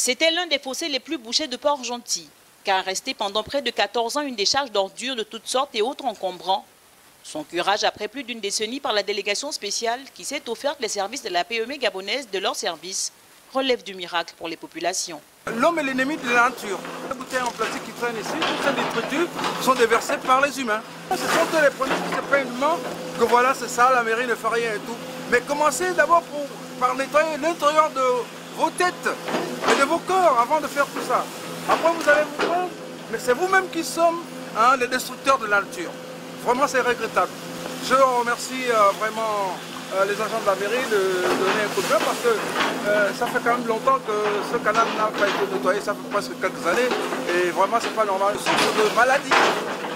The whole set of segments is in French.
C'était l'un des fossés les plus bouchés de Port-Gentil, car resté pendant près de 14 ans une décharge d'ordures de toutes sortes et autres encombrants. Son curage après plus d'une décennie par la délégation spéciale qui s'est offerte les services de la PME gabonaise de leur service relève du miracle pour les populations. L'homme est l'ennemi de la nature. Les bouteilles en plastique qui traînent ici, toutes ces détritus sont déversées par les humains. Ce sont eux les premiers qui se plaignent que voilà, c'est ça, la mairie ne fait rien et tout. Mais commencez d'abord par nettoyer l'intérieur de vos têtes et de vos corps avant de faire tout ça. Après, vous allez vous prendre, mais c'est vous-même qui sommes les destructeurs de la nature. Vraiment, c'est regrettable. Je remercie vraiment les agents de la mairie de donner un coup de main parce que ça fait quand même longtemps que ce canal n'a pas été nettoyé, ça fait presque quelques années et vraiment c'est pas normal. Une source de maladie.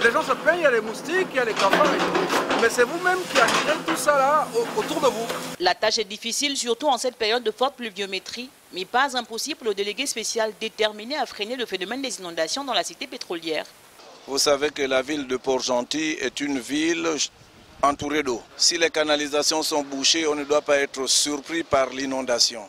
Les gens se plaignent, il y a les moustiques, il y a les cafards et tout. Mais c'est vous-même qui attirez tout ça là autour de vous. La tâche est difficile, surtout en cette période de forte pluviométrie, mais pas impossible pour le délégué spécial déterminé à freiner le phénomène des inondations dans la cité pétrolière. Vous savez que la ville de Port-Gentil est une ville entourée d'eau. Si les canalisations sont bouchées, on ne doit pas être surpris par l'inondation.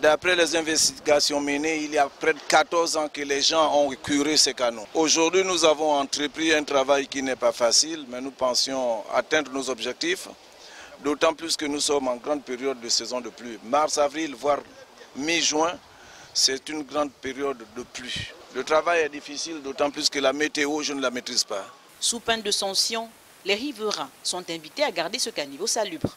D'après les investigations menées, il y a près de 14 ans que les gens ont curé ces canaux. Aujourd'hui, nous avons entrepris un travail qui n'est pas facile, mais nous pensions atteindre nos objectifs, d'autant plus que nous sommes en grande période de saison de pluie. Mars, avril, voire mi-juin, c'est une grande période de pluie. Le travail est difficile, d'autant plus que la météo, je ne la maîtrise pas. Sous peine de sanction, les riverains sont invités à garder ce caniveau salubre.